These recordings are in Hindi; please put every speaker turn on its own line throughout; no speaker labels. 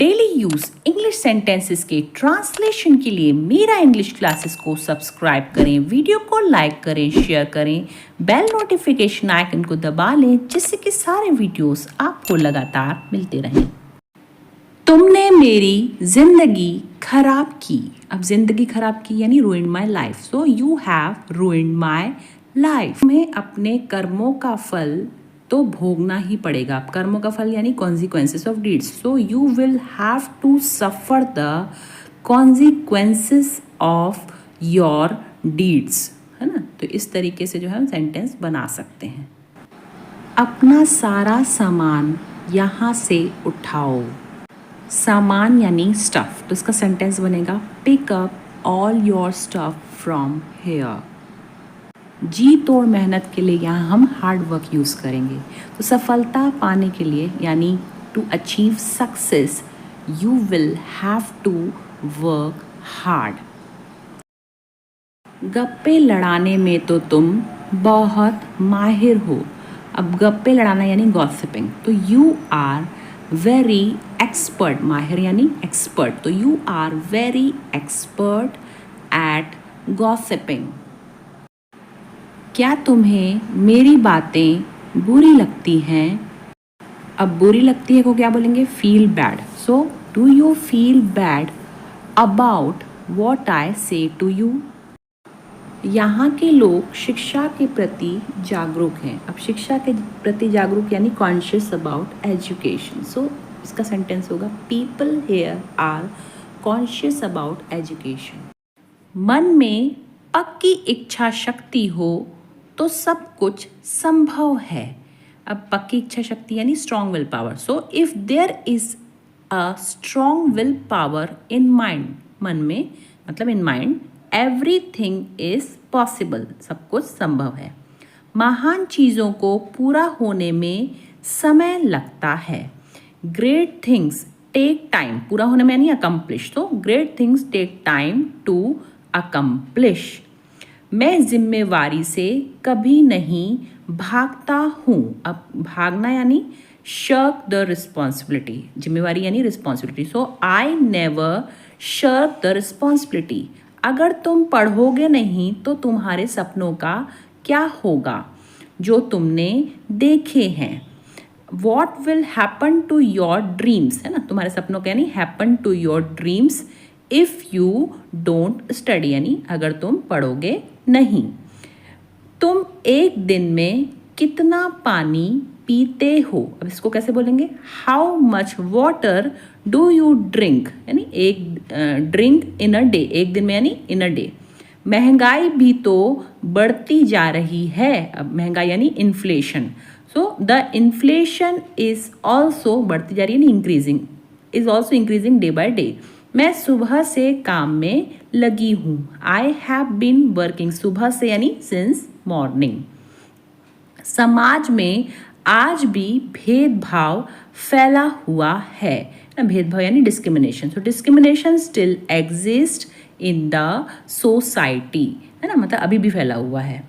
डेली यूज इंग्लिश सेंटेंसेस के ट्रांसलेशन के लिए मेरा इंग्लिश क्लासेस को सब्सक्राइब करें, वीडियो को लाइक करें, शेयर करें, बेल नोटिफिकेशन आइकन को दबा लें जिससे कि सारे वीडियोस आपको लगातार मिलते रहें। तुमने मेरी जिंदगी खराब की। अब जिंदगी खराब की यानी ruined my life. So you have ruined my life. तुम्हें अपने कर्मों का फल तो भोगना ही पड़ेगा। अब कर्मों का फल यानी consequences of deeds. So you will have to suffer the consequences of your deeds. है ना? तो इस तरीके से जो है हम सेंटेंस बना सकते हैं। अपना सारा सामान यहाँ से उठाओ। सामान यानी स्टफ, तो इसका सेंटेंस बनेगा pick up all your stuff from here. जी तोड़ मेहनत के लिए यहाँ हम हार्ड वर्क यूज़ करेंगे। तो सफलता पाने के लिए यानी to achieve success you will have to work hard. गप्पे लड़ाने में तो तुम बहुत माहिर हो। अब गप्पे लड़ाना यानी गॉसिपिंग, तो यू आर वेरी एक्सपर्ट। माहिर यानी एक्सपर्ट, तो you are very expert at gossiping. क्या तुम्हें मेरी बातें बुरी लगती हैं? अब बुरी लगती है को क्या बोलेंगे? Feel bad. So do you feel bad about what I से टू यू? यहाँ के लोग शिक्षा के प्रति जागरूक हैं। अब शिक्षा के प्रति जागरूक यानी कॉन्शियस अबाउट एजुकेशन। सो इसका सेंटेंस होगा people here are conscious about education. मन में पक्की इच्छा शक्ति हो तो सब कुछ संभव है। अब पक्की इच्छा शक्ति यानी strong will power. So if there is a strong will power in mind, मन में मतलब in mind, everything is possible, सब कुछ संभव है। महान चीज़ों को पूरा होने में समय लगता है। ग्रेट थिंग्स टेक टाइम, पूरा होने में यानी अकम्प्लिश, तो great things take time to accomplish. मैं जिम्मेवारी से कभी नहीं भागता हूँ। अब भागना यानी शर्क द रिस्पॉन्सिबिलिटी, जिम्मेवारी यानी responsibility. So I never shark the responsibility. अगर तुम पढ़ोगे नहीं तो तुम्हारे सपनों का क्या होगा जो तुमने देखे हैं। What will happen to your dreams, है ना, तुम्हारे सपनों का यानी happen to your dreams if you don't study, यानी अगर तुम पढ़ोगे नहीं। तुम एक दिन में कितना पानी पीते हो? अब इसको कैसे बोलेंगे? How much water do you drink, यानी एक ड्रिंक इन अ डे, एक दिन में यानी इन अ डे। महंगाई भी तो बढ़ती जा रही है। अब महंगाई यानी inflation. So the inflation is also बढ़ती जा रही है, increasing, is also increasing day by day. मैं सुबह से काम में लगी हूँ। आई हैव बीन वर्किंग, सुबह से यानी सिंस मॉर्निंग। समाज में आज भी भेदभाव फैला हुआ है ना, भेदभाव यानी discrimination. So discrimination still exist in the society, है ना, मतलब अभी भी फैला हुआ है।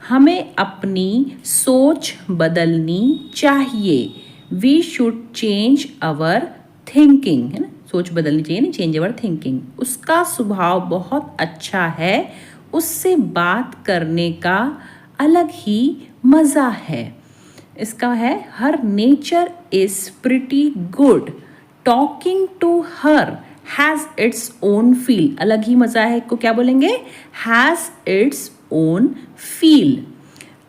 हमें अपनी सोच बदलनी चाहिए। We should change our thinking, है ना, सोच बदलनी चाहिए नहीं, चेंज अवर थिंकिंग। उसका स्वभाव बहुत अच्छा है, उससे बात करने का अलग ही मज़ा है। इसका है her nature is pretty good, talking to her has its own feel, अलग ही मज़ा है को क्या बोलेंगे? Has its own feel.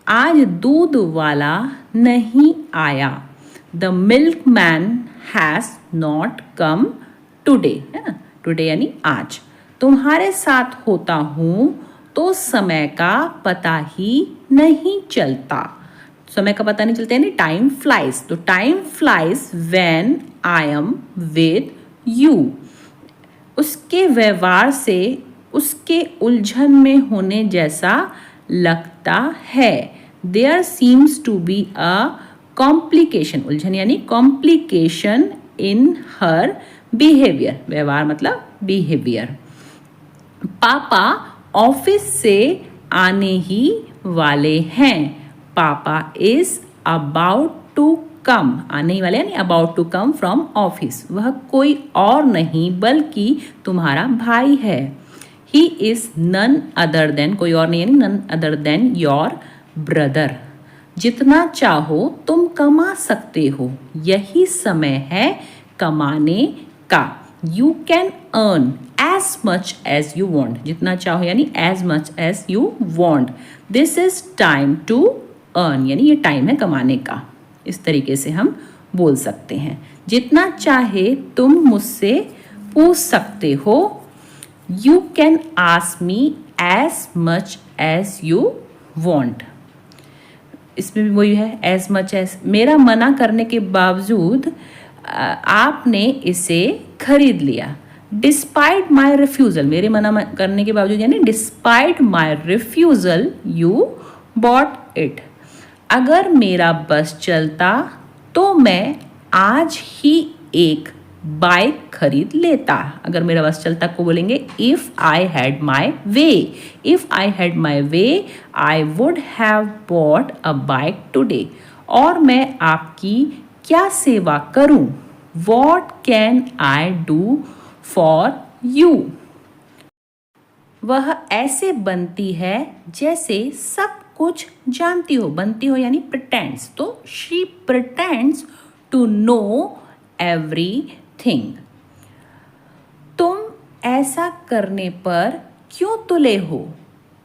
आज दूध वाला नहीं आया। The milk man has not come today, है ना, टुडे यानी आज। तुम्हारे साथ होता हूँ तो समय का पता ही नहीं चलता। समय का पता नहीं चलता यानी टाइम फ्लाइज, तो time flies when I am with you. उसके व्यवहार से उसके उलझन में होने जैसा लगता है। There seems to be a complication, उलझन यानी कॉम्प्लिकेशन इन हर बिहेवियर, व्यवहार मतलब बिहेवियर। पापा ऑफिस से आने ही वाले हैं। पापा इज अबाउट टू कम, आने वाले यानी about to come from office, वह कोई और नहीं बल्कि तुम्हारा भाई है। He is none other than, कोई और नहीं यानी none other than your brother. जितना चाहो तुम कमा सकते हो, यही समय है कमाने का। You can earn as much as you want, जितना चाहो यानी as much as you want. This is time to earn, यानी ये टाइम है कमाने का। इस तरीके से हम बोल सकते हैं। जितना चाहे तुम मुझसे पूछ सकते हो, you can ask me as much as you want. इसमें भी वही है, एज मच एज, मेरा मना करने के बावजूद आपने इसे खरीद लिया। डिस्पाइट माई रिफ्यूज़ल, मेरे मना करने के बावजूद यानी despite my refusal you bought it. अगर मेरा बस चलता तो मैं आज ही एक बाइक खरीद लेता। अगर मेरा बस चलता को बोलेंगे if I had my way. If I had my way I would have bought a bike today. और मैं आपकी क्या सेवा करूं? What can I do for you? वह ऐसे बनती है जैसे सब कुछ जानती हो। बनती हो यानी प्रिटेंड्स, तो she pretends to know everything. तुम ऐसा करने पर क्यों तुले हो?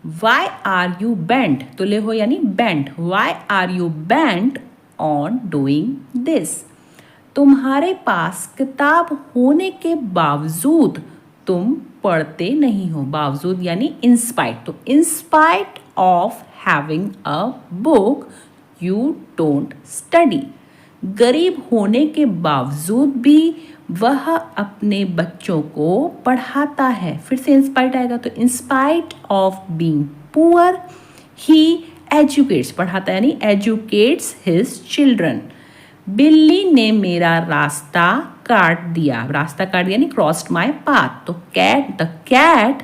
वाई आर यू बेंट, तुले हो यानी bent, why are you bent on doing this? तुम्हारे पास किताब होने के बावजूद तुम पढ़ते नहीं हो। बावजूद यानी इंस्पाइट, तो in spite of having a book you don't study. गरीब होने के बावजूद भी वह अपने बच्चों को पढ़ाता है। फिर से इंस्पाइट आएगा, तो in spite of being poor he educates, पढ़ाता है यानी एजुकेट्स हिज चिल्ड्रन। बिल्ली ने मेरा रास्ता काट दिया। रास्ता काट दिया यानी क्रॉस्ड माई पाथ, तो the cat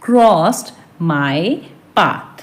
crossed my path.